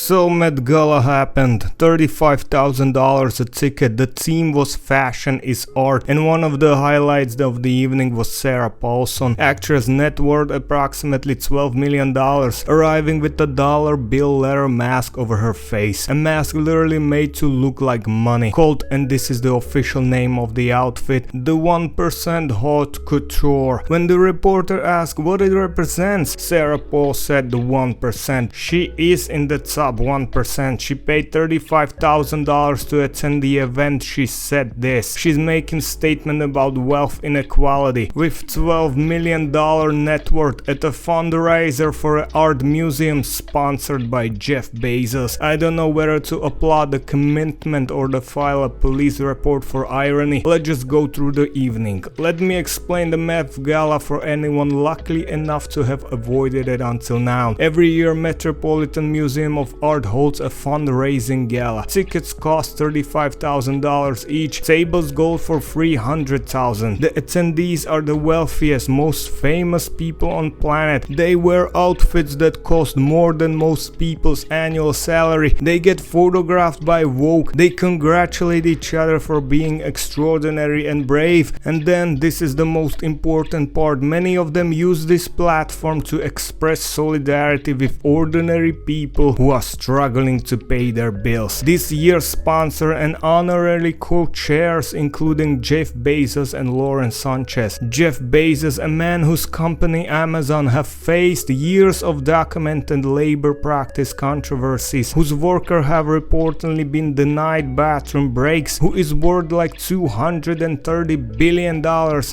So Met Gala happened, $35,000 a ticket, the theme was fashion is art, and one of the highlights of the evening was Sarah Paulson, actress net worth approximately $12 million, arriving with a dollar bill letter mask over her face, a mask literally made to look like money, called, and this is the official name of the outfit, the 1% haute couture. When the reporter asked what it represents, Sarah Paul said the 1%. She is in the top 1%. She paid $35,000 to attend the event. She said this. She's making statement about wealth inequality. With $12 million net worth at a fundraiser for an art museum sponsored by Jeff Bezos. I don't know whether to applaud the commitment or to file a police report for irony. Let's just go through the evening. Let me explain the Met Gala for anyone lucky enough to have avoided it until now. Every year Metropolitan Museum of Art holds a fundraising gala. Tickets cost $35,000 each. Tables go for $300,000. The attendees are the wealthiest, most famous people on planet. They wear outfits that cost more than most people's annual salary. They get photographed by Vogue. They congratulate each other for being extraordinary and brave. And then this is the most important part. Many of them use this platform to express solidarity with ordinary people who are struggling to pay their bills. This year's sponsor and honorary co-chairs including Jeff Bezos and Lauren Sanchez. Jeff Bezos, a man whose company Amazon have faced years of documented labor practice controversies, whose workers have reportedly been denied bathroom breaks, who is worth like $230 billion.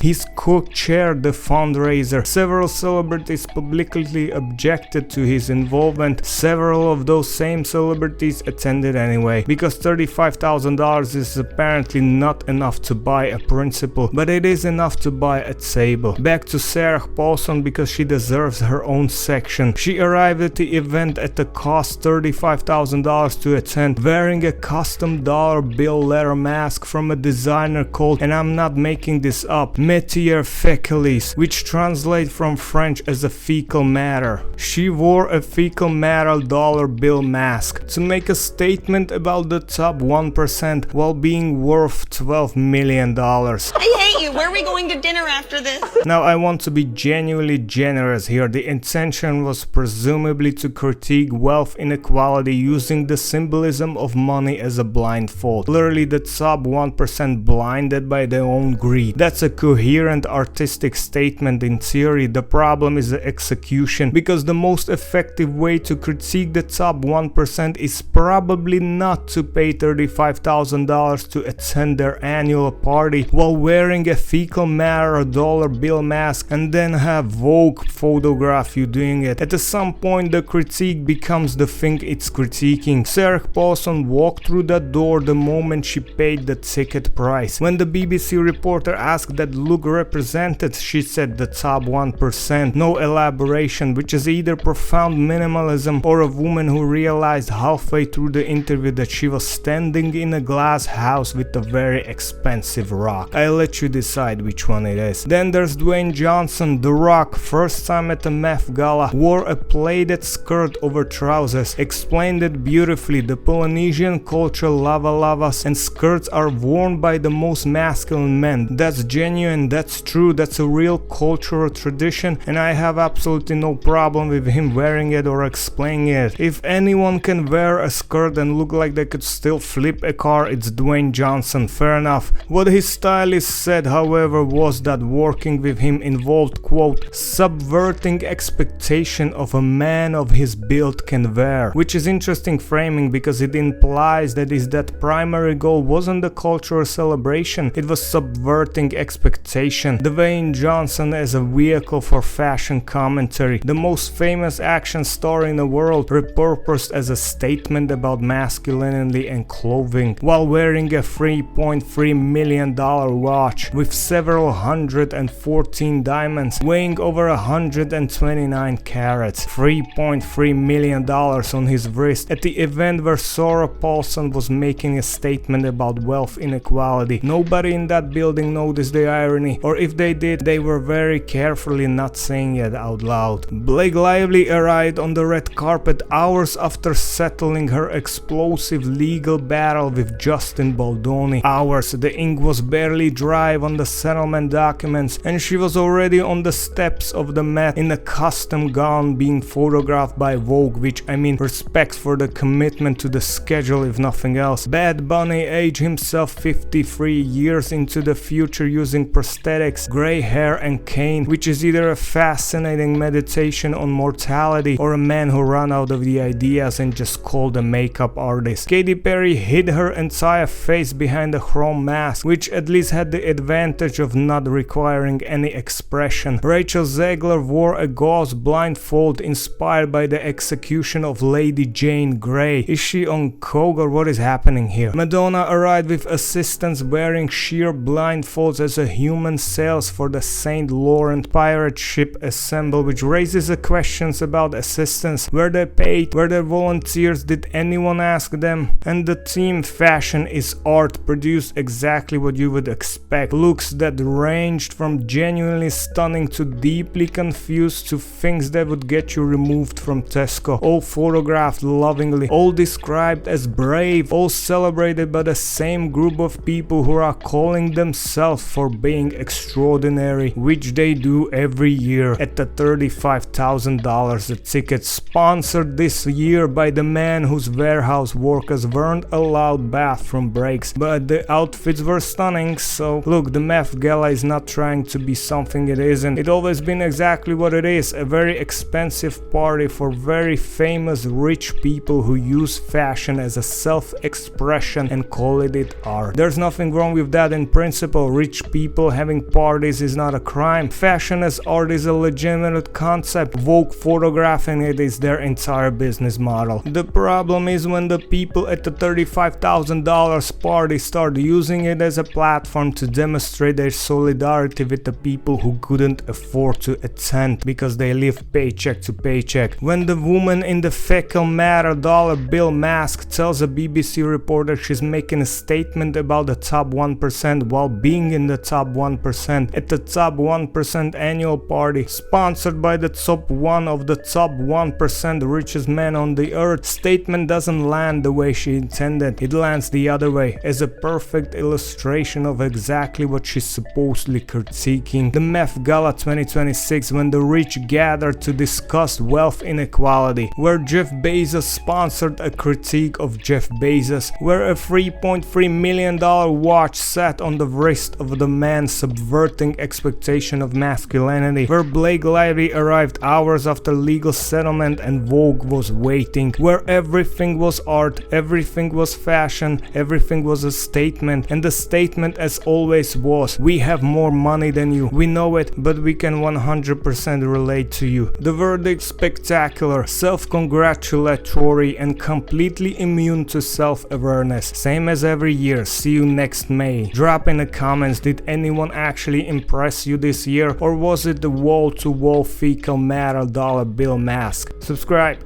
He's co-chaired the fundraiser. Several celebrities publicly objected to his involvement. Several of those same celebrities attended anyway, because $35,000 is apparently not enough to buy a principal, but it is enough to buy a table. Back to Sarah Paulson, because she deserves her own section. She arrived at the event at the cost $35,000 to attend, wearing a custom dollar bill letter mask from a designer called, and I'm not making this up, Matière Fécalis, which translates from French as a fecal matter. She wore a fecal matter dollar bill mask to make a statement about the top 1% while being worth $12 million. I hate you. Where are we going to dinner after this? Now I want to be genuinely generous here. The intention was presumably to critique wealth inequality using the symbolism of money as a blindfold. Literally the top 1% blinded by their own greed. That's a coherent artistic statement in theory. The problem is the execution, because the most effective way to critique the top 1% is probably not to pay $35,000 to attend their annual party while wearing a fecal matter dollar bill mask and then have Vogue photograph you doing it. At some point the critique becomes the thing it's critiquing. Sarah Paulson walked through that door the moment she paid the ticket price. When the BBC reporter asked that look represented, she said the top 1%. No elaboration, which is either profound minimalism or a woman who realized halfway through the interview that she was standing in a glass house with a very expensive rock. I'll let you decide which one it is. Then there's Dwayne Johnson, The Rock, first time at the Met Gala, wore a plaited skirt over trousers, explained it beautifully. The Polynesian culture lava-lavas and skirts are worn by the most masculine men. That's genuine, that's true, that's a real cultural tradition, and I have absolutely no problem with him wearing it or explaining it. If anyone can wear a skirt and look like they could still flip a car, it's Dwayne Johnson, fair enough. What his stylist said, however, was that working with him involved, quote, subverting expectation of a man of his build can wear, which is interesting framing because it implies that that primary goal wasn't the cultural celebration, it was subverting expectation. Dwayne Johnson as a vehicle for fashion commentary, the most famous action star in the world, repurposed as a statement about masculinity and clothing, while wearing a $3.3 million watch with several 114 diamonds, weighing over 129 carats, $3.3 million on his wrist, at the event where Sarah Paulson was making a statement about wealth inequality. Nobody in that building noticed the irony, or if they did, they were very carefully not saying it out loud. Blake Lively arrived on the red carpet hours after settling her explosive legal battle with Justin Baldoni. Hours, the ink was barely dry on the settlement documents, and she was already on the steps of the Met in a custom gown being photographed by Vogue, which respects for the commitment to the schedule if nothing else. Bad Bunny aged himself 53 years into the future using prosthetics, grey hair and cane, which is either a fascinating meditation on mortality or a man who ran out of the ideas and just called a makeup artist. Katy Perry hid her entire face behind a chrome mask, which at least had the advantage of not requiring any expression. Rachel Zegler wore a gauze blindfold inspired by the execution of Lady Jane Grey. Is she on coke or what is happening here? Madonna arrived with assistants wearing sheer blindfolds as a human sails for the St. Laurent pirate ship Assemble, which raises the questions about assistants. Were they paid? Were they volunteers? Did anyone ask them? And the theme fashion is art, produced exactly what you would expect. Looks that ranged from genuinely stunning to deeply confused to things that would get you removed from Tesco. All photographed lovingly, all described as brave, all celebrated by the same group of people who are calling themselves for being extraordinary, which they do every year at the $35,000 a ticket. Sponsored this year by the man whose warehouse workers weren't allowed bathroom breaks, but the outfits were stunning. So look, the Met Gala is not trying to be something it isn't. It's always been exactly what it is, a very expensive party for very famous rich people who use fashion as a self-expression and call it art. There's nothing wrong with that in principle. Rich people having parties is not a crime. Fashion as art is a legitimate concept. Vogue photographing it is their entire business model. The problem is when the people at the $35,000 party start using it as a platform to demonstrate their solidarity with the people who couldn't afford to attend because they live paycheck to paycheck. When the woman in the fecal matter dollar bill mask tells a BBC reporter she's making a statement about the top 1% while being in the top 1% at the top 1% annual party sponsored by the top 1 of the top 1% richest men on the earth, statement doesn't land the way she intended. It lands the other way as a perfect illustration of exactly what she's supposedly critiquing. The Met Gala 2026, when the rich gathered to discuss wealth inequality, where Jeff Bezos sponsored a critique of Jeff Bezos, where a $3.3 million watch sat on the wrist of the man subverting expectation of masculinity, where Blake Lively arrived hours after legal settlement and Vogue was waiting, where everything was art, everything was fashion, everything was a statement, and the statement as always was, we have more money than you, we know it, but we can 100% relate to you. The verdict spectacular, self-congratulatory and completely immune to self-awareness. Same as every year. See you next May. Drop in the comments, did anyone actually impress you this year, or was it the wall-to-wall fecal matter dollar bill mask? Subscribe.